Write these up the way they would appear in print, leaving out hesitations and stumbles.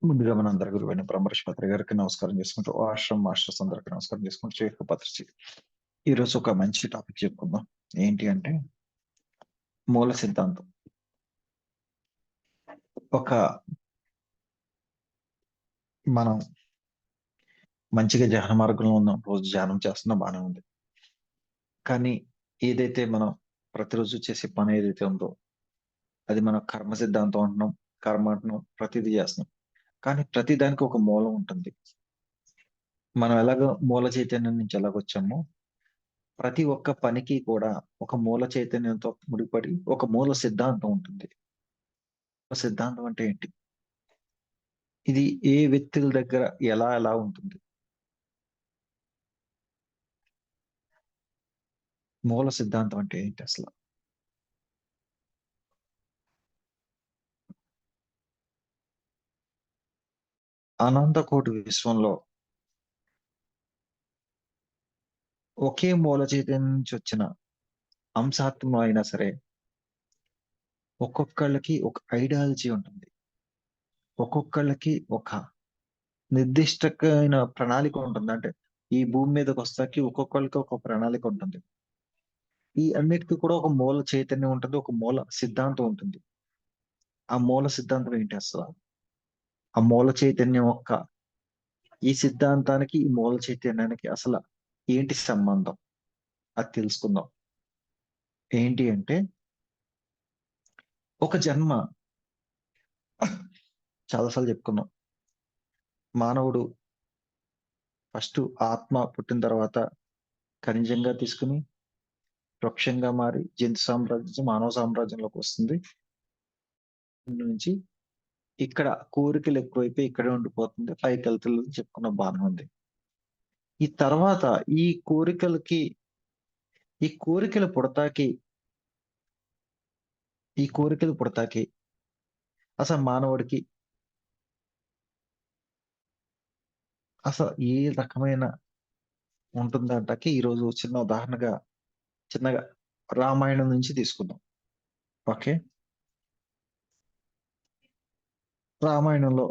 ముందుగా మన అందరి గురువైన బ్రహ్మర్షి గారికి నమస్కారం చేసుకుంటూ, ఆశ్రమ్ మాస్టర్స్ అందరికి నమస్కారం చేసుకుంటూ, చేరుకు పత్రిచి ఈరోజు ఒక మంచి టాపిక్ చెప్పుకుందాం. ఏంటి అంటే మూల సిద్ధాంతం. ఒక మనం మంచిగా ధ్యాన మార్గంలో ఉన్నాం, రోజు ధ్యానం చేస్తున్నా బాగానే ఉంది. కానీ ఏదైతే మనం ప్రతిరోజు చేసే పని ఏదైతే ఉందో అది మనం కర్మ సిద్ధాంతం అంటున్నాం, కర్మ అంటున్నాం, ప్రతిదీ చేస్తున్నాం. కానీ ప్రతి దానికి ఒక మూలం ఉంటుంది. మనం ఎలాగో మూల చైతన్యం నుంచి ఎలాగొచ్చామో ప్రతి ఒక్క పనికి కూడా ఒక మూల చైతన్యంతో ముడిపడి ఒక మూల సిద్ధాంతం ఉంటుంది. సిద్ధాంతం అంటే ఏంటి? ఇది ఏ వ్యక్తుల దగ్గర ఎలా ఉంటుంది? మూల సిద్ధాంతం అంటే ఏంటి అసలు? అనంత కోటి విశ్వంలో ఒకే మూల చైతన్యం నుంచి వచ్చిన అంశాత్మ అయినా సరే ఒక్కొక్కళ్ళకి ఒక ఐడియాలజీ ఉంటుంది. ఒక్కొక్కళ్ళకి ఒక నిర్దిష్టమైన ప్రణాళిక ఉంటుంది. అంటే ఈ భూమి మీదకి వస్తాకి ఒక్కొక్కళ్ళకి ఒక ప్రణాళిక ఉంటుంది. ఈ అన్నిటికీ కూడా ఒక మూల చైతన్యం ఉంటుంది. ఒక మూల సిద్ధాంతం ఉంటుంది. ఆ మూల సిద్ధాంతం ఏంటి అసలు? ఆ మూల చైతన్యం ఈ సిద్ధాంతానికి, ఈ మూల చైతన్యానికి అసలు ఏంటి సంబంధం? అది తెలుసుకుందాం. ఏంటి అంటే ఒక జన్మ చాలాసార్లు చెప్పుకున్నాం. మానవుడు ఫస్ట్ ఆత్మ పుట్టిన తర్వాత ఖనిజంగా తీసుకుని వృక్షంగా మారి జంతు సామ్రాజ్యం, మానవ సామ్రాజ్యంలోకి వస్తుంది. నుంచి ఇక్కడ కోరికలు ఎక్కువైపోయి ఇక్కడే ఉండిపోతుంది. పైకి వెళ్తలేదని చెప్పుకున్న బాగానే ఉంది. ఈ తర్వాత ఈ కోరికలకి ఈ కోరికలు పుడతాకి ఈ కోరికలు పుడతాకి అసలు మానవుడికి అసలు ఏ రకమైన ఉంటుందంటకి ఈరోజు చిన్న ఉదాహరణగా చిన్నగా రామాయణం నుంచి తీసుకుందాం. ఓకే. రామాయణంలో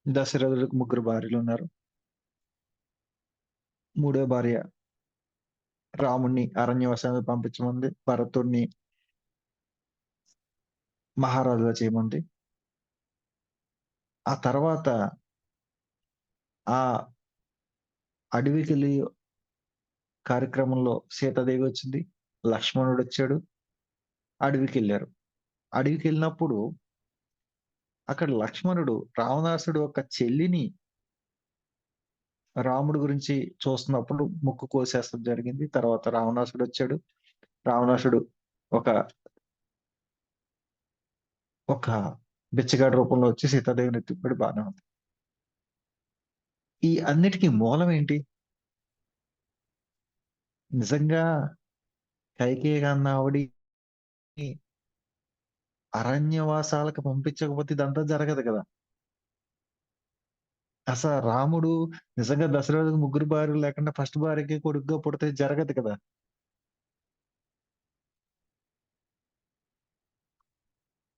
దశరథుడికి ముగ్గురు భార్యలు ఉన్నారు. మూడో భార్య రాముణ్ణి అరణ్యవాసానికి పంపించమంది. భరతుడిని మహారాజుగా చేయమంది. ఆ తర్వాత ఆ అడవికెళ్ళి కార్యక్రమంలో సీతాదేవి వచ్చింది. లక్ష్మణుడు వచ్చాడు. అడవికెళ్ళారు. అడవికెళ్ళినప్పుడు అక్కడ లక్ష్మణుడు రావణాసుడు యొక్క చెల్లిని రాముడి గురించి చూస్తున్నప్పుడు ముక్కు కోసేస్తడం జరిగింది. తర్వాత రావణాసుడు వచ్చాడు. రావణాసుడు ఒక ఒక బిచ్చగాడి రూపంలో వచ్చి సీతాదేవిని ఎత్తుకుపోయాడు. బానే ఉంది. ఈ అన్నిటికి మూలం ఏంటి? నిజంగా కైకేయి కన్న ఆవిడని అరణ్యవాసాలకు పంపించకపోతే ఇదంతా జరగదు కదా! రాముడు నిజంగా దశరథుడికి ముగ్గురు భార్యలు లేకుండా ఫస్ట్ భార్యకి కొడుకుగా పుడితే జరగదు కదా!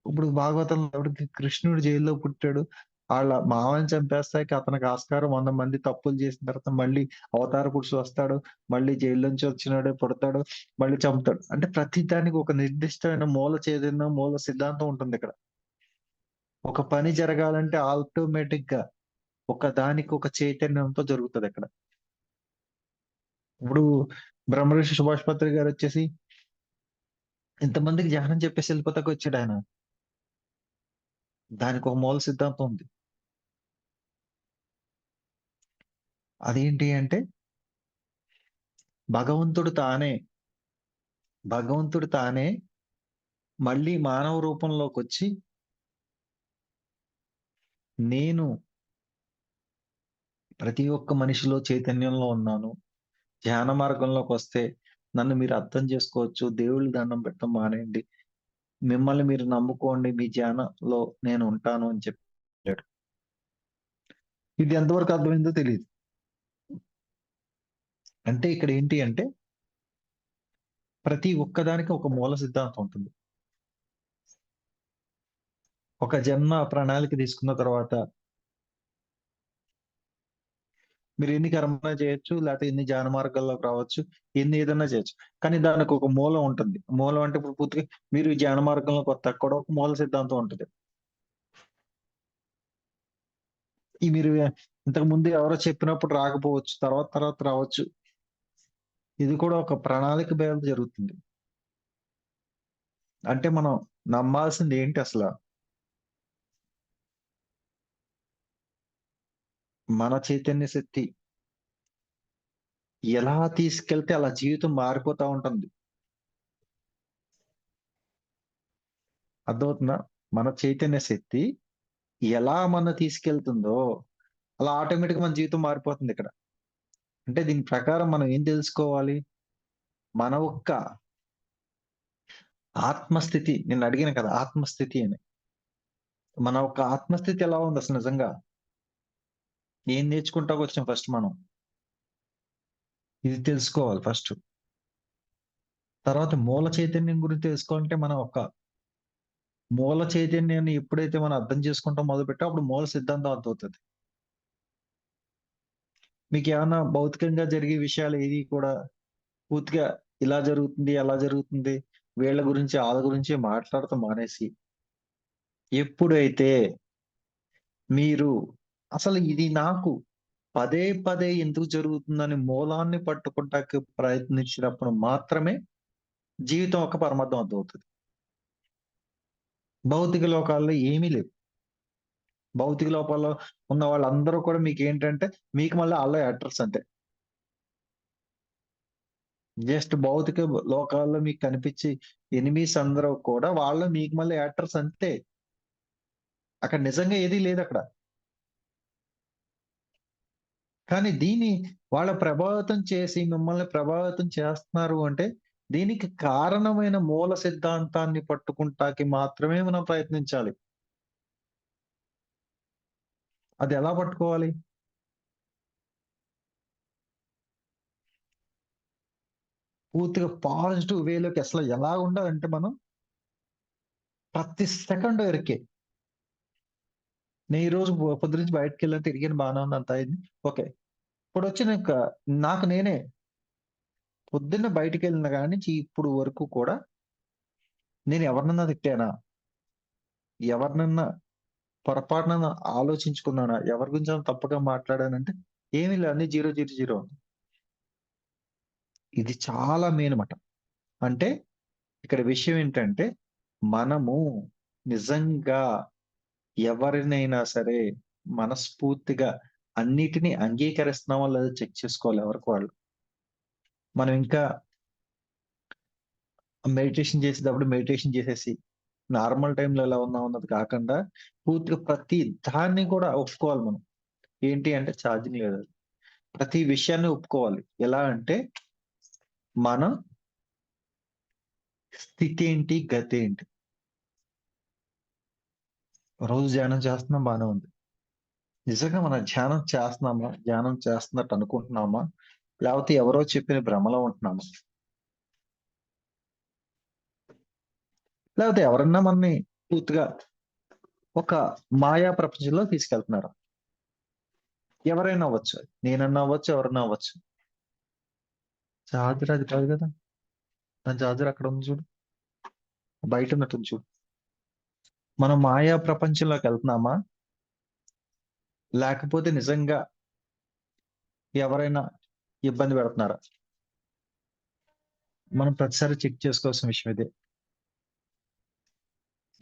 ఇప్పుడు భాగవతంలో ఆవిడకి కృష్ణుడు జైల్లో పుట్టాడు. ఆళ్ళ మామని చంపేస్తాకి అతనికి ఆస్కారం 100 మంది తప్పులు చేసిన తర్వాత మళ్ళీ అవతార పురుషుడు వస్తాడు. మళ్ళీ జైలు నుంచి వచ్చినోడే పుడతాడు. మళ్ళీ చంపుతాడు. అంటే ప్రతి దానికి ఒక నిర్దిష్టమైన మూల చైతన్యం, మూల సిద్ధాంతం ఉంటుందిక్కడ. ఒక పని జరగాలంటే ఆటోమేటిక్‌గా ఒక దానికి ఒక చైతన్యంతో జరుగుతదక్కడ. ఇప్పుడు బ్రహ్మర్షి సుభాష్ పత్రి గారొచ్చేసి ఇంతమందికి జ్ఞానం చెప్పేసి వెళ్ళిపోతాకొచ్చాడాయన. దానికొక మూల సిద్ధాంతం ఉంది. అదేంటి అంటే భగవంతుడు తానే, భగవంతుడు తానే మళ్ళీ మానవ రూపంలోకొచ్చి నేను ప్రతి ఒక్క మనిషిలో చైతన్యంలో ఉన్నాను. ధ్యాన మార్గంలోకొస్తే నన్ను మీరు అర్థం చేసుకోవచ్చు. దేవుళ్ళకి దండం పెట్టడం మానేయండి. మిమ్మల్ని మీరు నమ్ముకోండి. మీ ధ్యానంలో నేను ఉంటాను అని చెప్పాడు. ఇది ఎంతవరకు అర్థమైందో తెలీదు. అంటే ఇక్కడ ఏంటి అంటే ప్రతి ఒక్కదానికి ఒక మూల సిద్ధాంతం ఉంటుంది. ఒక జన్మ ప్రణాళిక తీసుకున్న తర్వాత మీరు ఎన్ని కర్మలు చేయొచ్చు, లేకపోతే ఎన్ని జ్ఞాన మార్గాల్లోకి రావచ్చు, ఎన్ని ఏదన్నా చేయొచ్చు. కానీ దానికి ఒక మూలం ఉంటుంది. మూలం అంటే ఇప్పుడు పూర్తిగా మీరు ఈ జ్ఞాన మార్గంలోకి వత్తాక కూడా ఒక మూల సిద్ధాంతం ఉంటది. ఈ మీరు ఇంతకు ముందు ఎవరో చెప్పినప్పుడు రాకపోవచ్చు. తర్వాత తర్వాత రావచ్చు. ఇది కూడా ఒక ప్రణాళికబద్ధంగా జరుగుతుంది. అంటే మనం నమ్మాల్సింది ఏంటి అసల? మన చైతన్య శక్తి ఎలా తీసుకెళ్తే అలా జీవితం మారిపోతా ఉంటుంది. అర్థమవుతుందా? మన చైతన్య శక్తి ఎలా మనని తీసుకెళ్తుందో, అలా ఆటోమేటిక్‌గా మన జీవితం మారిపోతుందిక్కడ. అంటే దీని ప్రకారం మనం ఏం తెలుసుకోవాలి? మన ఒక్క ఆత్మస్థితి నిన్నడిగాను కదా! ఆత్మస్థితి అని. మన యొక్క ఆత్మస్థితి ఎలా ఉందసలు నిజంగా? ఏం నేర్చుకుంటా వచ్చాం ఫస్ట్ మనం? ఇది తెలుసుకోవాలి ఫస్టు. తర్వాత మూల చైతన్యం గురించి తెలుసుకోవాలంటే మనం ఒక మూల చైతన్యాన్ని ఎప్పుడైతే మనం అర్థం చేసుకుంటం మొదలుపెట్టామో అప్పుడు మూల సిద్ధాంతం అర్థమవుతది. మీకేమన్నా భౌతికంగా జరిగే విషయాలు ఏవి కూడా పూర్తిగా ఇలా జరుగుతుంది, అలా జరుగుతుంది, వీళ్ళ గురించి, ఆళ్ళ గురించి మాట్లాడటం మానేసి, ఎప్పుడైతే మీరు అసలు ఇది నాకు పదే పదే ఎందుకు జరుగుతుందని మూలాన్ని పట్టుకుంటానికి ప్రయత్నించినప్పుడు మాత్రమే జీవితం యొక్క పరమార్థం అర్థమవుతది. భౌతిక లోకాల్లో ఏమీ లేవు. భౌతిక లోకాల్లో ఉన్న వాళ్ళందరూ కూడా మీకేంటంటే, మీకు మళ్ళీ ఆళ్ళే యాక్టర్స్ అంతే. జస్ట్ భౌతిక లోకాల్లో మీకు కనిపించే ఎనిమీస్ అందరూ కూడా వాళ్ళు మీకు మళ్ళీ యాక్టర్స్ అంతే. అక్కడ నిజంగా ఏది లేదక్కడ. కానీ దీన్ని వాళ్ళ ప్రభావితం చేసి మిమ్మల్ని ప్రభావితం చేస్తున్నారు అంటే, దీనికి కారణమైన మూల సిద్ధాంతాన్ని పట్టుకుంటాకి మాత్రమే మనం ప్రయత్నించాలి. అదెలా పట్టుకోవాలి? పూర్తిగా పాజిటివ్ వేలోకి అసలు ఎలా ఉండాలంటే మనం ప్రతి సెకండ్ ఎరికే. నేను ఈరోజు పొద్దున్నుంచి బయటికెళ్ళాను, తిరిగాను బానే ఉంది అంతా అయింది. ఓకే. ఇప్పుడొచ్చినంక నాకు నేనే పొద్దున్న బయటికెళ్ళిన కాడి నుంచి ఇప్పుడు వరకు కూడా నేను ఎవరినన్నా తిట్టానా? ఎవరినన్నా పొరపాటున ఆలోచించుకున్నానా? ఎవరి గురించైనా తప్పుగా మాట్లాడానంటే ఏమీ లేదు. అన్నీ 0, 0, 0. ఇది చాలా మెయిన్ మాట. అంటే ఇక్కడ విషయం ఏంటంటే మనము నిజంగా ఎవరినైనా సరే మనస్ఫూర్తిగా అన్నిటిని అంగీకరిస్తున్నామో లేదో చెక్ చేసుకోవాలి ఎవరికి వాళ్ళు. మనం ఇంకా మెడిటేషన్ చేసేటప్పుడు మెడిటేషన్ చేసేసి, నార్మల్ టైమ్‌లో ఎలా ఉన్నాం అన్నది కాకుండా, పూర్తిగా ప్రతి దాన్ని కూడా ఒప్పుకోవాలి మనం. ఏంటి అంటే ఛార్జింగ్ లేదు. ప్రతి విషయాన్ని ఒప్పుకోవాలి. ఎలా అంటే, మన స్థితేంటి, గతేంటి. రోజు ధ్యానం చేస్తున్నాం బానే ఉంది. నిజంగా మనం ధ్యానం చేస్తున్నామా? ధ్యానం చేస్తున్నట్టు అనుకుంటున్నామా? లేపోతే ఎవరో చెప్పిన భ్రమలో ఉంటున్నామా? లేపోతే ఎవరన్నా మనని పూర్తిగా ఒక మాయా ప్రపంచంలో తీసుకెళ్తున్నారా? ఎవరైనా అవ్వచ్చు. నేనన్నా అవ్వచ్చు, ఎవరన్నా అవ్వచ్చు. చార్జర్ అది కాదు గదా! నా చార్జర్ అక్కడ ఉంది చూడు. బయట ఉన్నట్టుంది చూడు. మనం మాయా ప్రపంచంలోకెళ్తున్నామా? లేకపోతే నిజంగా ఎవరైనా ఇబ్బంది పెడుతున్నారా? మనం ప్రతిసారి చెక్ చేసుకోవాల్సిన విషయం ఇదే.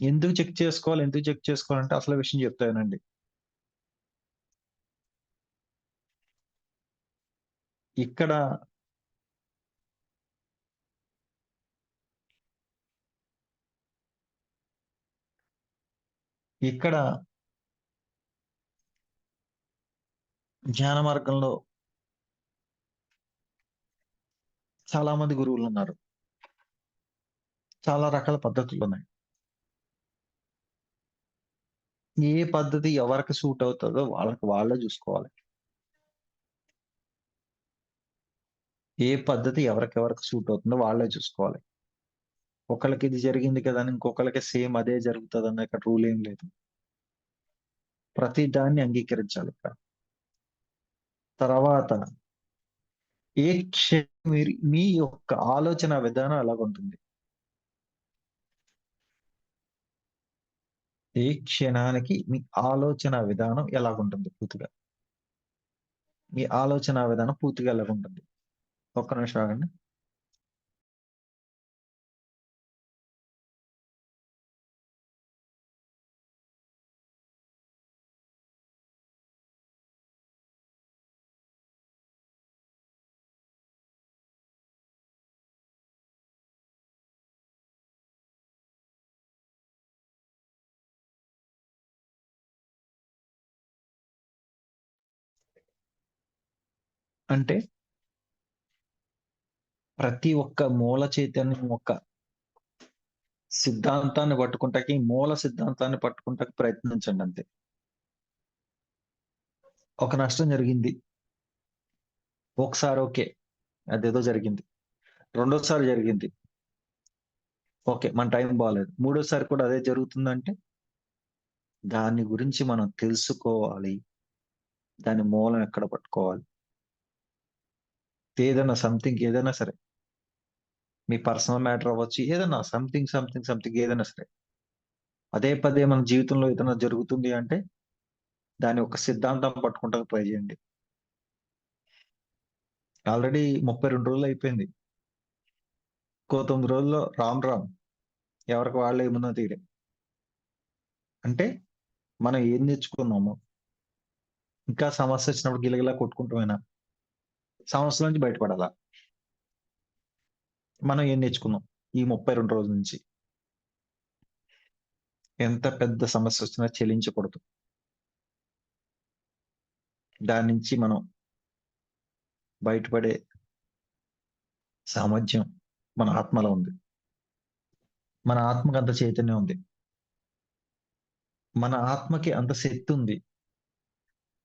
ఎందుకు చెక్ చేసుకోవాలి? ఎందుకు చెక్ చేసుకోవాలంటే అసలు విషయం చెప్తా వినండి. ఇక్కడ, ఇక్కడ ధ్యాన మార్గంలో చాలా మంది గురువులున్నారు. చాలా రకాల పద్ధతులున్నాయి. ఏ పద్ధతి ఎవరికి సూట్ అవుతదో వాళ్ళకి వాళ్ళే జూసుకోవాలి. ఏ పద్ధతి ఎవరికెవరికి సూట్ అవుతుందో వాళ్ళే చూసుకోవాలి. ఒకళ్ళకి ఇది జరిగింది కదా! అని ఇంకొకళ్ళకి సేమ్ అదే జరుగుతదన్న ఇక్కడ రూల్ ఏం లేదు. ప్రతి దాన్ని అంగీకరించాలిక్కడ. తర్వాత ఏ మీరు మీ యొక్క ఆలోచన విధానం ఎలాగుంటుంది? ఏ క్షణానికి మీ ఆలోచన విధానం ఎలాగుంటుంది పూర్తిగా? మీ ఆలోచన విధానం పూర్తిగా ఎలాగుంటుంది? ఒక్క నిమిషం ఆగండి. అంటే ప్రతి ఒక్క మూల చైతన్యం ఒక సిద్ధాంతాన్ని పట్టుకుంటాకి, మూల సిద్ధాంతాన్ని పట్టుకుంటాకి ప్రయత్నించండి అంతే. ఒక నష్టం జరిగింది. ఒకసారి ఓకే. అదేదో జరిగింది. రెండోసారి జరిగింది. ఓకే. మన టైం బాలేదు. మూడోసారి కూడా అదే జరుగుతుందంటే, దాని గురించి మనం తెలుసుకోవాలి. దాని మూలం ఎక్కడ పట్టుకోవాలి. ఏదైనా సంథింగ్ ఏదైనా సరే. మీ పర్సనల్ మ్యాటర్ అవ్వచ్చు. ఏదైనా సంథింగ్ ఏదైనా సరే. అదే పదే మన జీవితంలో ఏదైనా జరుగుతుంది అంటే, దాని ఒక సిద్ధాంతం పట్టుకుంటానికి ట్రై చేయండి. ఆల్రెడీ 32 రోజులు అయిపోయింది. ఇంకో 9 రోజుల్లో రామ్ రామ్. ఎవరికి వాళ్ళే ఏమున్నా తీరే. అంటే మనం ఏం నేర్చుకున్నామో, ఇంకా సమస్య వచ్చినప్పుడు గిలగిలా కొట్టుకుంటూమేనా? సమస్యల నుంచి బయటపడాలా? మనం ఏం నేర్చుకున్నాం? ఈ 32 రోజుల నుంచి. ఎంత పెద్ద సమస్య వచ్చినా చెలించకూడదు. దాని నుంచి మనం బయటపడే సామర్థ్యం మన ఆత్మలో ఉంది. మన ఆత్మకి అంత చైతన్యం ఉంది. మన ఆత్మకి అంత శక్తి ఉంది.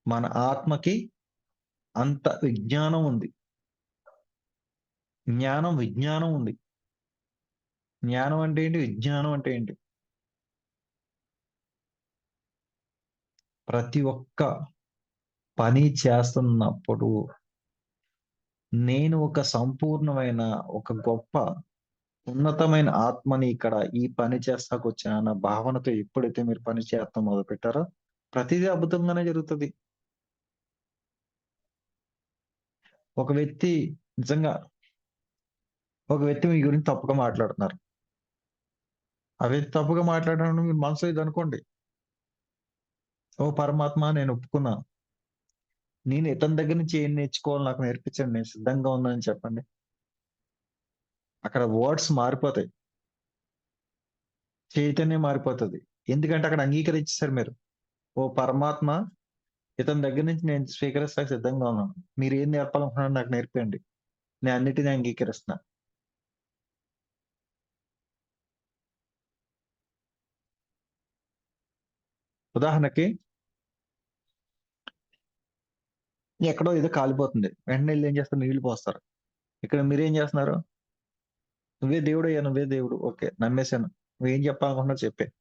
మన ఆత్మకి అంత విజ్ఞానం ఉంది. విజ్ఞానం ఉంది. జ్ఞానం అంటే ఏంటి? విజ్ఞానం అంటే ఏంటి? ప్రతి ఒక్క పని చేస్తున్నప్పుడు నేను ఒక సంపూర్ణమైన, ఒక గొప్ప, ఉన్నతమైన ఆత్మని ఇక్కడ ఈ పని చేస్తాకొచ్చాను అన్న భావనతో ఎప్పుడైతే మీరు పని చేయటం మొదలుపెట్టారో, ప్రతిదీ అద్భుతంగానే జరుగుతది. ఒక వ్యక్తి నిజంగా ఒక వ్యక్తి మీ గురించి తప్పుగా మాట్లాడుతున్నారు. ఆ వ్యక్తి తప్పుగా మాట్లాడడం మీరు మనసులో ఇదనుకోండి. ఓ పరమాత్మ నేను ఒప్పుకున్నా. నేను ఇతని దగ్గర నుంచి ఏం నేర్చుకోవాలో నాకు నేర్పించండి. నేను సిద్ధంగా ఉన్నానని చెప్పండి. అక్కడ వర్డ్స్ మారిపోతాయి. చైతన్యం మారిపోతది. ఎందుకంటే అక్కడ అంగీకరించేసారు మీరు. ఓ పరమాత్మ ఇతని దగ్గర నుంచి నేను స్వీకరిస్తానికి సిద్ధంగా ఉన్నాను. మీరేం నేర్పాలనుకున్నారో నాకు నేర్పియండి. నేను అన్నిటిని అంగీకరిస్తున్నా. ఉదాహరణకి ఎక్కడో ఏదో కాలిపోతుంది. వెంటనే ఎళ్లి ఏం చేస్తారు? నీళ్లు పోస్తారు. ఇక్కడ మీరేం చేస్తున్నారు? నువ్వే దేవుడయ్యా! నువ్వే దేవుడు. ఓకే. నమ్మేసాను. నువ్వేం చెప్పాలనుకుంటున్నావో చెప్పేయి.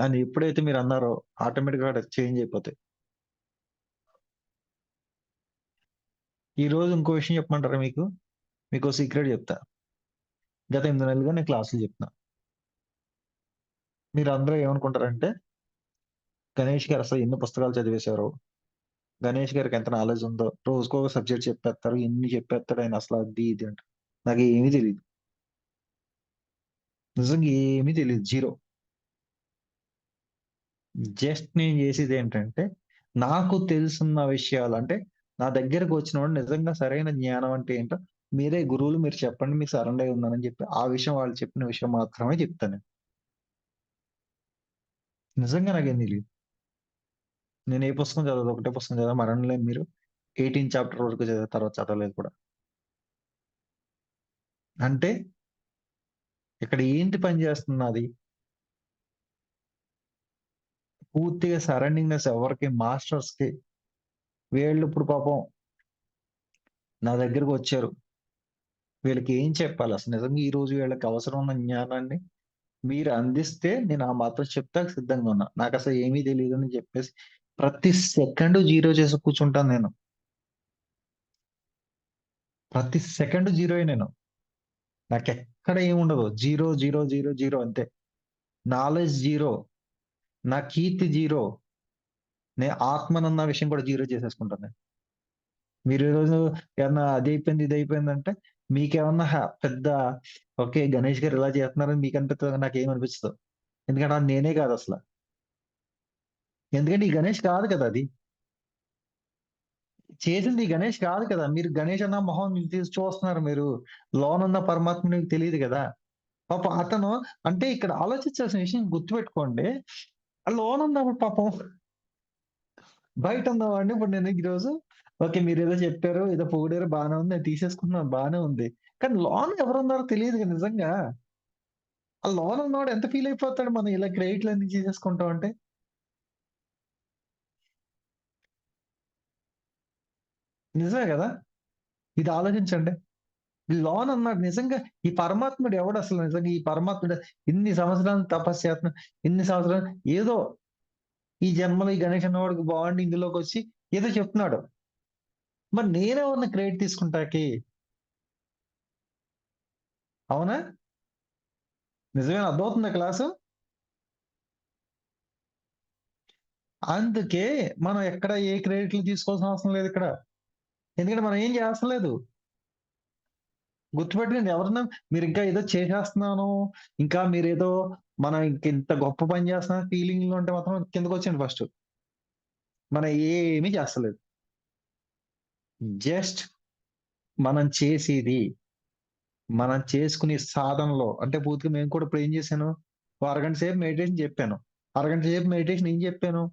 అని ఎప్పుడైతే మీరన్నారో ఆటోమేటిక్‌గా అక్కడ చేంజ్ అయిపోతాయి. ఈరోజు ఇంకో విషయం చెప్పమంటారా మీకు? మీకో సీక్రెట్ చెప్తా. గత 8 నెలలుగా నేను క్లాసులు చెప్తున్నా. మీరందరూ ఏమనుకుంటారంటే, గణేష్ గారు అసలు ఎన్ని పుస్తకాలు చదివేశారో, గణేష్ గారికి ఎంత నాలెడ్జ్ ఉందో, రోజుకో ఒక సబ్జెక్ట్ చెప్పేత్తారు. ఎన్ని చెప్పేత్తాడు ఆయన అసలు అది ఇది అంట. నాకేమీ తెలీదు. నిజంగా ఏమీ తెలీదు. జీరో. జస్ట్ నేను చేసేదేంటంటే, నాకు తెలుసున్న విషయాలు అంటే, నా దగ్గరకు వచ్చినోడు నిజంగా సరైన జ్ఞానం అంటే ఏంటో, మీరే గురువులు మీరు చెప్పండి. మీకు సరెండర్ అయి ఉన్నానని చెప్పి, ఆ విషయం వాళ్ళు చెప్పిన విషయం మాత్రమే చెప్తాను నేను. నిజంగా నాకేం తెలీదు. నేను ఏ పుస్తకం చదవలేదు. ఒకటే పుస్తకం చదివా. మరణలేని మీరు 18 చాప్టర్ వరకు చదివా. తర్వాత చదవలేదు కూడా. అంటే ఇక్కడ ఏంటి పని చేస్తుంది నాది? పూర్తిగా సరౌండింగ్‌నెస్ ఎవరికి మాస్టర్స్‌కి వీళ్ళు ఇప్పుడు పాపం నా దగ్గరకొచ్చారు. వీళ్ళకి ఏం చెప్పాలి అసలు నిజంగా ఈ రోజు వీళ్ళకి అవసరం ఉన్న జ్ఞానాన్ని మీరు అందిస్తే నేను ఆ మాత్రం చెప్తానికి సిద్ధంగా ఉన్నా. నాకసలు ఏమీ తెలీదని చెప్పేసి ప్రతి సెకండ్ జీరో చేసి కూర్చుంటాను నేను. ప్రతి సెకండ్ జీరోయే నేను. నాకెక్కడ ఏముండదు. జీరో, జీరో, జీరో, జీరో అంతే. Knowledge zero. నా కీర్తి జీరో. ఆత్మనన్న విషయం కూడా జీరో చేసేసుకుంటాను నేను. మీరు ఈరోజు ఏమన్నా అది అయిపోయింది, ఇది అయిపోయిందంటే మీకేమన్నా పెద్ద ఓకే. గణేష్ గారు ఇలా చేస్తున్నారని మీకు అనిపిస్తది. నాకేమనిపించదు. ఎందుకంటే అది నేనే కాదసల. ఎందుకంటే ఈ గణేష్ కాదు కదా అది. చేసింది ఈ గణేష్ కాదు కదా! మీరు గణేష్ అన్న మొహం మీరు తీసి చూస్తున్నారు మీరు. లోనున్న పరమాత్మ మీకు తెలీదు గదా! పాపం అతను అంటే ఇక్కడ ఆలోచించాల్సిన విషయం గుర్తుపెట్టుకోండి. ఆ లోనున్నప్పుడు పాపం బయటున్నవాడిని ఇప్పుడు నేను ఈరోజు ఓకే. మీరేదో చెప్పారు, ఏదో పొగిడారు బానే ఉంది. నేను తీసేసుకున్నాను బానే ఉంది. కానీ లోన ఎవరున్నారో తెలీదుగా నిజంగా. ఆ లోనున్నోడు ఎంత ఫీల్ అయిపోతాడు మనం ఇలా క్రెడిట్‌లన్నీ తీసేసుకుంటాం అంటే. నిజమే గదా! ఇది ఆలోచించండి. లోనున్నాడు నిజంగా ఈ పరమాత్ముడు ఎవడసలు నిజంగా ఈ పరమాత్ముడు ఇన్ని సంవత్సరాలు తపస్సు చేస్తున్నాడు. ఇన్ని సంవత్సరాలు ఏదో ఈ జన్మలో ఈ గణేష్ అన్నవాడికి బాగుండి ఇందులోకొచ్చి ఏదో చెప్తున్నాడు. మరి నేనెవరిని క్రెడిట్ తీసుకుంటాకి? అవునా? నిజమేనా? అర్థమవుతుందా క్లాసు? అందుకే మనం ఎక్కడ ఏ క్రెడిట్‌లు తీసుకోవాల్సిన అవసరం లేదిక్కడ. ఎందుకంటే మనం ఏం చేస్తలేదు. గుర్తుపెట్టుకోండి ఎవరన్నా మీరింకా ఏదో చేసేస్తున్నాను, ఇంకా మీరేదో మనం ఇంకింత గొప్ప పని చేస్తున్నాం ఫీలింగ్‌లో ఉంటే మాత్రం కిందకొచ్చేయండి ఫస్టు. మనం ఏమి చేస్తలేదు. జస్ట్ మనం చేసేది, మనం చేసుకునే సాధనలో అంటే పూర్తిగా మేము కూడా ఇప్పుడు ఏం చేశాను, ఓ అరగంట సేపు మెడిటేషన్ చెప్పాను. అరగంట సేపు మెడిటేషన్ ఏం చెప్పాను?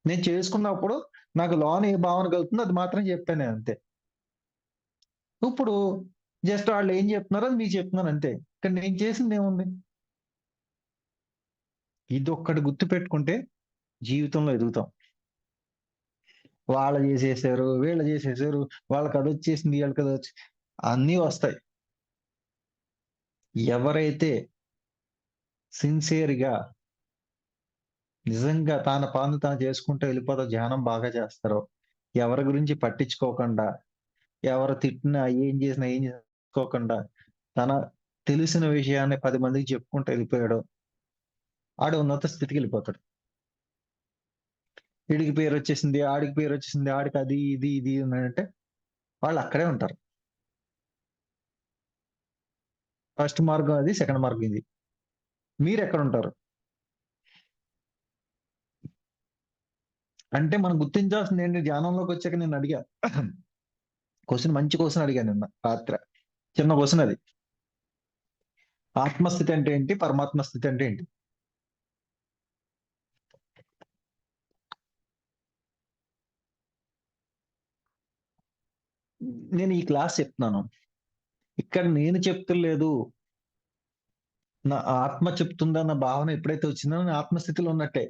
నేను చేసుకున్నప్పుడు నాకు లోన ఏ భావన కలుగుతుందో అది మాత్రం చెప్పాను నేనంతే. ఇప్పుడు జస్ట్ ఆళ్ళేం చెప్తున్నారో అది మీకు చెప్తున్నాను అంతే. ఇక్కడ నేను చేసిందేముంది? ఇదొక్కటి గుర్తుపెట్టుకుంటే జీవితంలో ఎదుగుతాం. వాళ్ళు చేసేసారు, వీళ్ళు చేసేసారు, వాళ్ళకదొచ్చేసింది, ఈళ్ళకదొచ్చి అన్నీ వస్తాయి. ఎవరైతే సిన్సియర్‌గా నిజంగా తన పని తాను చేసుకుంటూ వెళ్ళిపోతూ ధ్యానం బాగా చేస్తారో, ఎవరి గురించి పట్టించుకోకుండా, ఎవరు తిట్టినా, ఏం చేసుకోకుండా, తన తెలిసిన విషయాన్ని 10 మందికి చెప్పుకుంటూ వెళ్ళిపోయాడో, ఆడు ఉన్నత స్థితికెళ్ళిపోతాడు. ఈడికి పేరొచ్చేసింది, ఆడికి పేరొచ్చేసింది, ఆడికి అది, ఇది, ఇది ఉన్నాడంటే వాళ్ళక్కడే ఉంటారు. ఫస్ట్ మార్గం అది, సెకండ్ మార్గం ఇది. మీరెక్కడుంటారు? అంటే మనం గుర్తించాల్సిందేంటి ధ్యానంలోకొచ్చాక నేనడిగా. మంచి క్వెషన్ అడిగా నిన్న రాత్ర. చిన్న క్వెషన్ అది. ఆత్మస్థితి అంటే ఏంటి? పరమాత్మ స్థితి అంటే ఏంటి? నేను ఈ క్లాస్ చెప్తున్నాను. ఇక్కడ నేను చెప్తలేదు. నా ఆత్మ చెప్తుందన్న భావన ఎప్పుడైతే వచ్చిందో నేను ఆత్మస్థితిలో ఉన్నట్టే.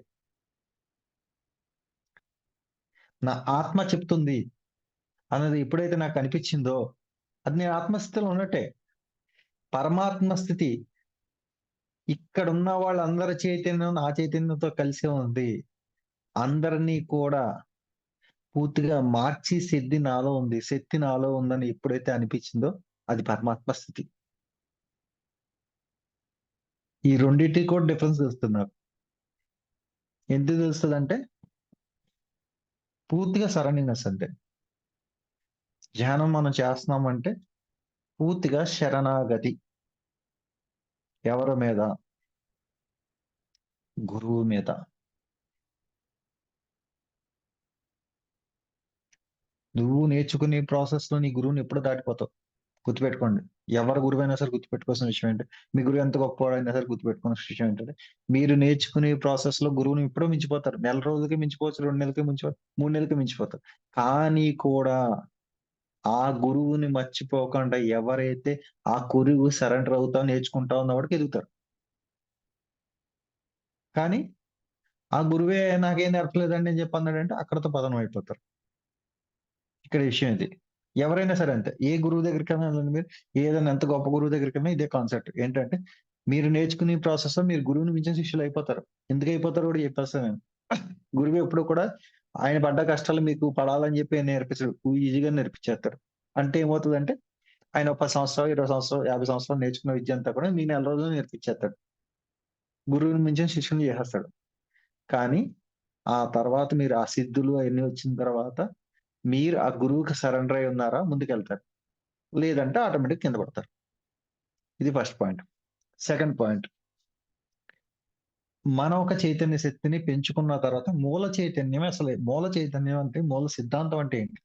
నా ఆత్మ చెప్తుంది అన్నది ఎప్పుడైతే నాకు అనిపిచ్చిందో, అది నేను ఆత్మస్థితిలో ఉన్నట్టే. పరమాత్మ స్థితి ఇక్కడున్న వాళ్ళందరి చైతన్యం నా చైతన్యంతో కలిసే ఉంది. అందరిని కూడా పూర్తిగా మార్చి శక్తి నాలో ఉంది. శక్తి నాలో ఉందని ఎప్పుడైతే అనిపిచ్చిందో అది పరమాత్మ స్థితి. ఈ రెండిటికి కూడా డిఫరెన్స్ తెలుస్తది నాకు. ఎందుకు తెలుస్తదంటే పూర్తిగా సరౌండింగ్‌నెస్ అంతే. ధ్యానం మనం చేస్తున్నామంటే పూర్తిగా శరణాగతి. ఎవరి మీద? గురువు మీద. నువ్వు నేర్చుకునే ప్రాసెస్‌లో నీ గురువుని ఎప్పుడో దాటిపోతావు. గుర్తుపెట్టుకోండి. ఎవరి గురువైనా సరే గుర్తుపెట్టుకోవాల్సిన విషయం ఏంటి, మీ గురువు ఎంత గొప్పవాడైనా సరే గుర్తుపెట్టుకోవాల్సిన విషయం ఏంటంటే, మీరు నేర్చుకునే ప్రాసెస్‌లో గురువుని ఎప్పుడో మించిపోతారు. నెల రోజులకే మించిపోవచ్చు, 2 నెలలకే మించిపోవచ్చు, 3 నెలలకే మించిపోతారు. కానీ కూడా ఆ గురువుని మర్చిపోకుండా ఎవరైతే ఆ గురువు సరెండర్ అవుతా నేర్చుకుంటా ఉన్న వాడికి ఎదుగుతారు. కానీ ఆ గురువే నాకేం నేర్పలేదండి అని చెప్పి అన్నాడంటే అక్కడితో పతనం అయిపోతారు. ఇక్కడ విషయం ఇది. ఎవరైనా సరే అంతే. ఏ గురువు దగ్గరికైనా వెళ్ళండి మీరు. ఏదైనా ఎంత గొప్ప గురువు దగ్గరికైనా ఇదే కాన్సెప్ట్. ఏంటంటే మీరు నేర్చుకునే ప్రాసెస్‌లో మీరు గురువుని మించిన శిష్యులయిపోతారు. ఎందుకయిపోతారో కూడా చెప్పేస్తా నేను. గురువు ఎప్పుడు కూడా ఆయన పడ్డ కష్టాలు మీకు పడాలని చెప్పి నేర్పించడు. ఈజీగా నేర్పించేస్తాడు. అంటే ఏమవుతదంటే ఆయన ఒక 10 సంవత్సరాలు, 20 సంవత్సరాలు, 50 సంవత్సరాలు నేర్చుకున్న విద్య అంతా కూడా మీకు నెల రోజుల్లో నేర్పించేస్తాడు. గురువుని మించిన శిష్యుని చేసేస్తాడు. కానీ ఆ తర్వాత మీరు ఆ సిద్ధులు అయన్నీ వచ్చిన తర్వాత మీరు ఆ గురువుకి సరెండర్ అయ్యి ఉన్నారా ముందుకెళ్తారు. లేదంటే ఆటోమేటిక్ కింద పడతారు. ఇది ఫస్ట్ పాయింట్. Second point. మనం ఒక చైతన్య శక్తిని పెంచుకున్న తర్వాత మూల చైతన్యం అసలు మూల చైతన్యం అంటే మూల సిద్ధాంతం అంటే ఏంటి?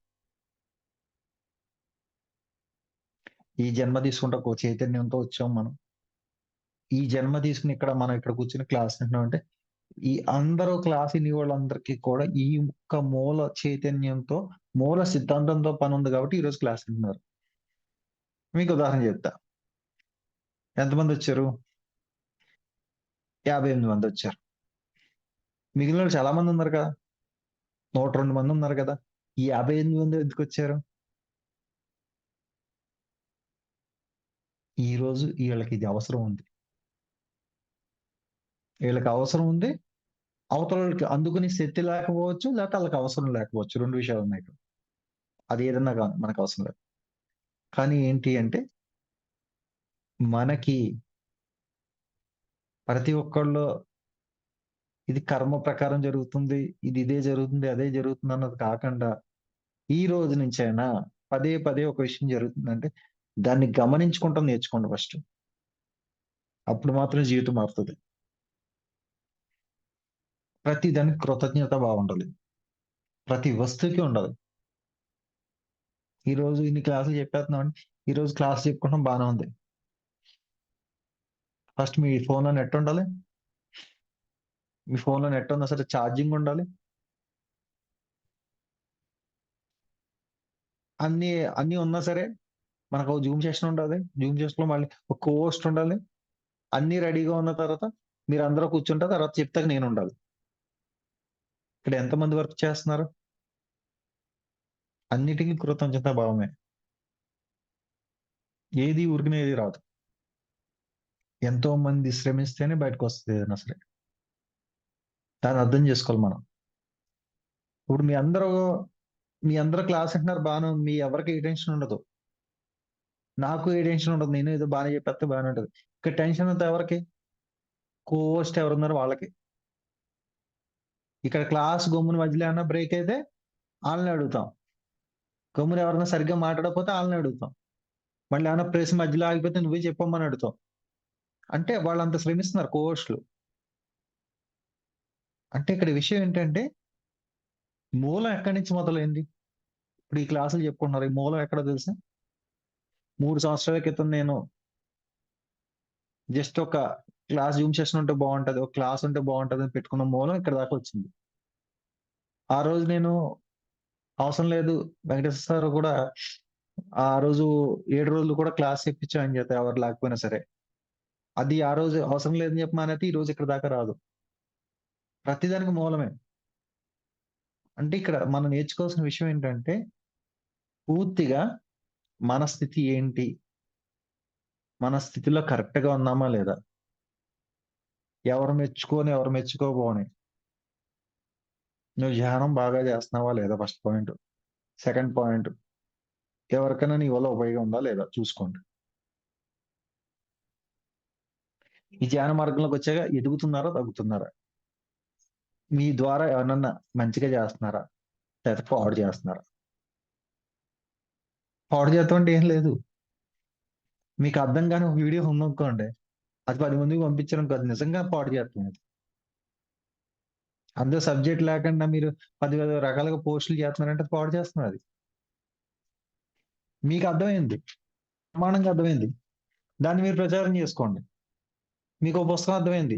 ఈ జన్మ తీసుకుంటే ఒక చైతన్యంతో వచ్చాం మనం. ఈ జన్మ తీసుకొని మనం ఇక్కడ కూర్చొని క్లాస్ వింటున్నామంటే ఈ అందరూ క్లాస్ వినేవాళ్ళందరికీ కూడా ఈ ఒక్క మూల చైతన్యంతో, మూల సిద్ధాంతంతో పనుంది కాబట్టి ఈరోజు క్లాస్ వింటున్నారు. మీకు ఉదాహరణ చెప్తా. ఎంతమందొచ్చారు? 58 మందొచ్చారు. మిగిలినోళ్ళు చాలా మందున్నారు కదా! 102 మందున్నారు కదా! ఈ 58 మంది ఎందుకొచ్చారు? ఈరోజు ఈళ్ళకి ఇది అవసరం ఉంది. ఈళ్ళకి అవసరం ఉంది. అవతలోళ్ళకి అందుకునే శక్తి లేకపోవచ్చు. లేకపోతే ఆళ్ళకి అవసరం లేకపోవచ్చు. 2 విషయాలున్నాయి ఇక్కడ. అది ఏదన్నా గాని మనకవసరం లేదు. కానీ ఏంటి అంటే మనకి ప్రతి ఒక్కళ్ళు ఇది కర్మ ప్రకారం జరుగుతుంది. ఇది ఇదే జరుగుతుంది, అదే జరుగుతుంది అన్నది కాకుండా, ఈ రోజు నుంచైనా పదే పదే ఒక విషయం జరుగుతుందంటే, దాన్ని గమనించుకుంటం నేర్చుకోండి ఫస్ట్. అప్పుడు మాత్రం జీవితం మారుతది. ప్రతి దానికి కృతజ్ఞత భావం ఉండాలి. ప్రతి వస్తువుకి ఉండాలి. ఈరోజు ఇన్ని క్లాసులు చెప్పేస్తున్నామంటే, ఈరోజు క్లాస్ చెప్పుకుంటున్నాం బానే ఉంది. ఫస్ట్ మీ ఫోన్‌లో నెట్ ఉండాలి. మీ ఫోన్‌లో నెట్ ఉన్నా సరే ఛార్జింగ్ ఉండాలి. అన్నీ అన్నీ ఉన్నా సరే, మనకు ఒక జూమ్ సెషన్ ఉండాలి. జూమ్ సెషన్‌లో మళ్ళీ ఒక హోస్ట్ ఉండాలి. అన్నీ రెడీగా ఉన్న తర్వాత మీరందరూ కూర్చుంటే తర్వాత చెప్తాకి నేనుండాలి. ఇక్కడ ఎంతమంది వర్క్ చేస్తున్నారు? అన్నిటికి కృతజ్ఞతా భావమే. ఏది ఊరికనే ఏది రాదు. ఎంతో మంది శ్రమిస్తేనే బయటకొస్తది ఏదైనా సరే. దాన్ని అర్థం చేసుకోవాలి మనం. ఇప్పుడు మీ అందరూ క్లాస్ ఇంటున్నారు బానే ఉంది. మీ ఎవరికీ ఏ టెన్షన్ ఉండదు. నాకు ఏ టెన్షన్ ఉండదు. నేను ఏదో బానే చెప్పేస్తే బానే ఉంటది. ఇక్కడ టెన్షన్ అంతా ఎవరికి? హోస్ట్ ఎవరున్నారో వాళ్ళకి. ఇక్కడ క్లాస్ గమ్మున మధ్యలో ఏమన్నా బ్రేక్ అయితే ఆళ్ళనే అడుగుతాం. గమ్మున ఎవరైనా సరిగ్గా మాట్లాడకపోతే ఆళ్ళనే అడుగుతాం. మళ్ళీ ఏమన్నా ప్రశ్న మధ్యలో ఆగిపోతే నువ్వే చెప్పమ్మని అడుగుతాం. అంటే వాళ్ళంత శ్రమిస్తున్నారు హోస్ట్‌లు. అంటే ఇక్కడ విషయం ఏంటంటే మూలం ఎక్కడి నుంచి మొదలైంది? ఇప్పుడు ఈ క్లాసులు చెప్పుకుంటున్నారు. ఈ మూలం ఎక్కడో తెలుసా? 3 సంవత్సరాల క్రితం నేను జస్ట్ ఒక జూమ్ సెషన్ ఉంటే బావుంటది. ఒక క్లాస్ ఉంటే బావుంటదని పెట్టుకున్న మూలం ఇక్కడి దాకా వచ్చింది. ఆ రోజు నేను అవసరం లేదు వెంకటేశ్వర సార్ కూడా ఆ రోజు 7 రోజులు కూడా క్లాస్ చెప్పించాం ఆయన చేత ఎవరు లేకపోయినా సరే. అది ఆ రోజు అవసరం లేదని చెప్పి మానేతే ఈ రోజు ఇక్కడి దాకా రాదు. ప్రతిదానికి మూలమే. అంటే ఇక్కడ మనం నేర్చుకోవాల్సిన విషయం ఏంటంటే పూర్తిగా మన స్థితి ఏంటి? మన స్థితిలో కరెక్ట్‌గా ఉన్నామా లేదా? ఎవరు మెచ్చుకొని, ఎవరు మెచ్చుకోపోని. నువ్వు ధ్యానం బాగా చేస్తున్నావా లేదా ఫస్ట్ పాయింట్. సెకండ్ పాయింట్ ఎవరికైనా నీ వల్ల ఉపయోగం ఉందా లేదా చూసుకోండి. ఈ ధ్యాన మార్గంలోకొచ్చాక ఎదుగుతున్నారా? తగ్గుతున్నారా? మీ ద్వారా ఎవరినన్నా మంచిగా చేస్తున్నారా? లేకపోతే పాడు చేస్తున్నారా? పాడు చేత్తం అంటే ఏం లేదు. మీకు అర్థం కాని ఒక వీడియో ఉందనుకోండి. అది 10 మందికి పంపించారనుకో అది నిజంగా పాడు చేత్తం అది. అందులో సబ్జెక్ట్ లేకుండా మీరు 10,000 రకాలుగా పోస్టులు చేస్తున్నారంటే అది పాడు చేస్తున్నారు అది. మీకు అర్థమైంది. ప్రమాణంగా అర్థమైంది. దాన్ని మీరు ప్రచారం చేసుకోండి. మీకో పుస్తకం అర్థమైంది.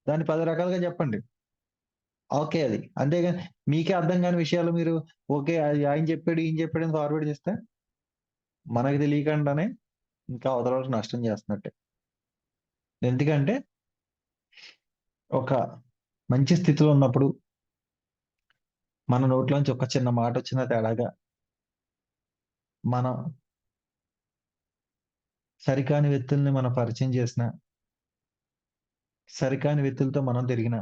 దాన్ని 10 రకాలుగా చెప్పండి. ఓకే అది. అంతేగాని మీకే అర్థం కాని విషయాలు మీరు ఓకే. అది ఆయన చెప్పాడు, ఈయన చెప్పాడని ఫార్వర్డ్ చేస్తే మనకు తెలియకుండానే ఇంకా అవతల వాళ్ళకి నష్టం చేస్తున్నట్టే. ఎందుకంటే ఒక మంచి స్థితిలో ఉన్నప్పుడు మన నోట్లోంచి ఒక చిన్న మాటొచ్చినా తేడాగా మనం సరికాని వ్యక్తుల్ని మనం పరిచయం చేసినా, సరికాని వ్యక్తులతో మనం తిరిగినా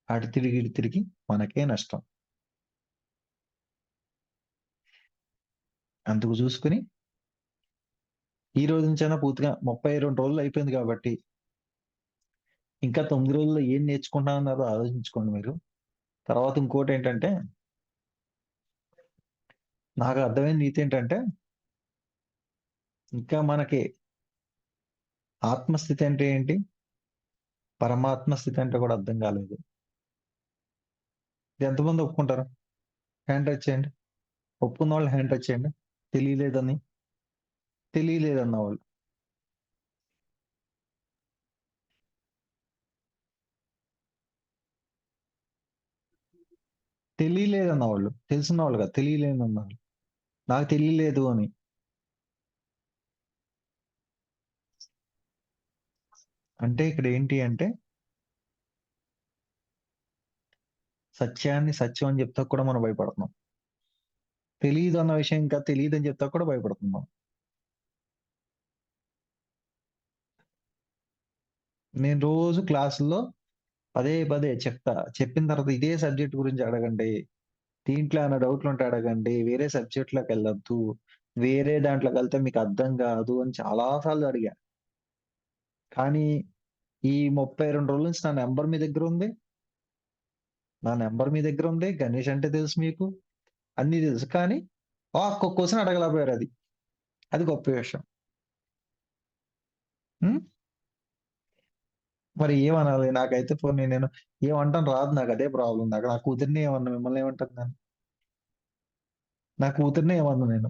అటు తిరిగి ఇటు తిరిగి మనకే నష్టం. అందుకు చూసుకొని ఈ రోజు నుంచైనా పూర్తిగా 32 రోజులు అయిపోయింది కాబట్టి ఇంకా 9 రోజుల్లో ఏం నేర్చుకుంటామన్నారో ఆలోచించుకోండి మీరు. తర్వాత ఇంకోటి ఏంటంటే నాకు అర్థమైన నీతి ఏంటంటే ఇంకా మనకి ఆత్మస్థితి అంటే ఏంటి, పరమాత్మ స్థితి అంటే కూడా అర్థం కాలేదు. ఇది ఎంతమంది ఒప్పుకుంటారు? హ్యాండ్ రైజ్ చేయండి. ఒప్పుకున్న వాళ్ళు హ్యాండ్ రైజ్ చేయండి. తెలియలేదని, తెలియలేదన్న వాళ్ళు. తెలియలేదన్న వాళ్ళు, తెలిసిన వాళ్ళు కాదు, తెలియలేదన్న వాళ్ళు. నాకు తెలియలేదు అని. అంటే ఇక్కడ ఏంటి అంటే సత్యాన్ని సత్యం అని చెప్తా కూడా మనం భయపడుతున్నాం. తెలియదు అన్న విషయం ఇంకా తెలియదు అని చెప్తా కూడా భయపడుతున్నాం. నేను రోజు క్లాసుల్లో పదే పదే చెప్తా. చెప్పిన తర్వాత ఇదే సబ్జెక్ట్ గురించి అడగండి. దీంట్లో ఏమైనా డౌట్లు ఉంటే అడగండి. వేరే సబ్జెక్ట్‌లోకి వెళ్ళొద్దు. వేరే దాంట్లోకి వెళ్తే మీకు అర్థం కాదు అని చాలా సార్లు అడిగా. కానీ ఈ 32 రోజుల నుంచి నా నంబర్ మీ దగ్గర ఉంది. నా నంబర్ మీ దగ్గర ఉంది. గణేష్ అంటే తెలుసు మీకు. అన్నీ తెలుసు. కానీ ఒక్క క్వెషన్ అడగలేకపోయారు అది. అది గొప్ప విషయం. హ్మ్. మరి ఏమనాలి? నాకైతే పోనీ నేను ఏమంటాను రాదు. నాకు అదే ప్రాబ్లమ్. నా కూతురిని ఏమన్నా మిమ్మల్ని ఏమంటాను నేను? నా కూతురినే ఏమనను నేను.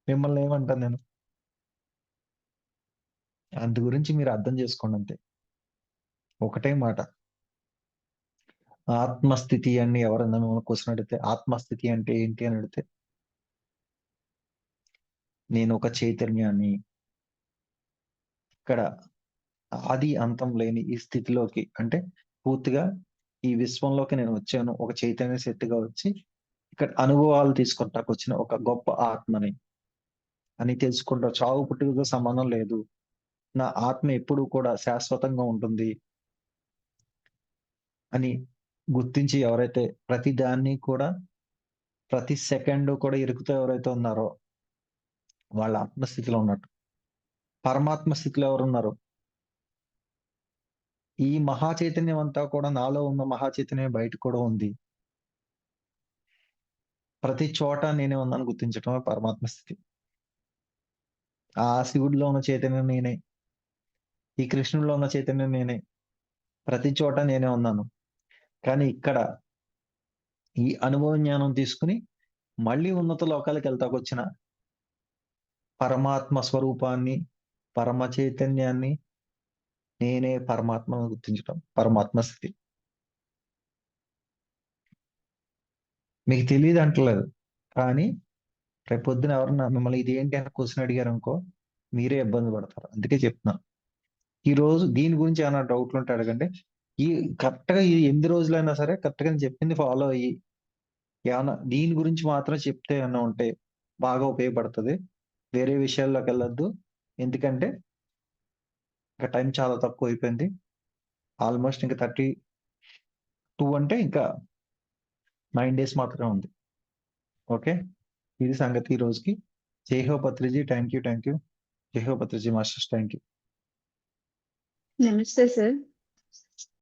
మిమ్మల్ని ఏమంటాను నేను? అందు గురించి మీరు అర్థం చేసుకోండి అంతే. ఒకటే మాట. ఆత్మస్థితి అని ఎవరన్నా మిమ్మల్ని క్వెషన్ అడిగితే, ఆత్మస్థితి అంటే ఏంటి అని అడిగితే, నేనొక చైతన్యాన్ని. ఇక్కడ ఆది అంతం లేని ఈ స్థితిలోకి అంటే పూర్తిగా ఈ విశ్వంలోకి నేను వచ్చాను. ఒక చైతన్య శక్తిగా వచ్చి ఇక్కడ అనుభవాలు తీసుకుంటాకొచ్చిన ఒక గొప్ప ఆత్మని అని తెలుసుకుంటా. చావు పుట్టుకతో సంబంధం లేదు. నా ఆత్మ ఎప్పుడూ కూడా శాశ్వతంగా ఉంటుంది అని గుర్తించి ఎవరైతే ప్రతి దాన్ని కూడా ప్రతి సెకండ్ కూడా ఇరుకుతో ఎవరైతే ఉన్నారో వాళ్ళ ఆత్మస్థితిలో ఉన్నట్టు. పరమాత్మ స్థితిలో ఎవరున్నారు? ఈ మహా చైతన్యం అంతా కూడా నాలో ఉన్న మహా చైతన్యం బయట కూడా ఉంది. ప్రతి చోట నేనే ఉన్నాను గుర్తించటమే పరమాత్మ స్థితి. ఆ శివుడిలో ఉన్న చైతన్యం నేనే. ఈ కృష్ణుడిలో ఉన్న చైతన్యం నేనే. ప్రతి చోట నేనే ఉన్నాను. కానీ ఇక్కడ ఈ అనుభవ జ్ఞానం తీసుకొని మళ్ళీ ఉన్నత లోకాలకెళ్తాకొచ్చిన పరమాత్మ స్వరూపాన్ని, పరమ చైతన్యాన్ని నేనే పరమాత్మను గుర్తించటం. పరమాత్మ స్థితి. మీకు తెలీదంటలేదు. కానీ రేపొద్దున ఎవరన్నా మిమ్మల్ని ఇదేంటి అని క్వెషన్ అడిగారనుకో, మీరే ఇబ్బంది పడతారు. అందుకే చెప్తున్నా. ఈరోజు దీని గురించి ఏమైనా డౌట్లుంటే అడగండి. ఈ కరెక్ట్‌గా ఈ 8 రోజులైనా సరే కరెక్ట్‌గా నేను చెప్పింది ఫాలో అయ్యి, ఏమన్నా దీని గురించి మాత్రం చెప్తే ఏమన్నా ఉంటే బాగా ఉపయోగపడతది. వేరే విషయాల్లోకెళ్ళొద్దు. ఎందుకంటే ఇంక టైం చాలా తక్కువైపోయింది. ఆల్‌మోస్ట్ ఇంక 32 అంటే ఇంకా 9 డేస్ మాత్రమే ఉంది. ఓకే. ఇది సంగతి ఈ రోజుకి. జై హో Patriji. Thank you. Thank you. జై హో పత్రిజీ మాస్టర్స్. Thank you. నమస్తే సార్.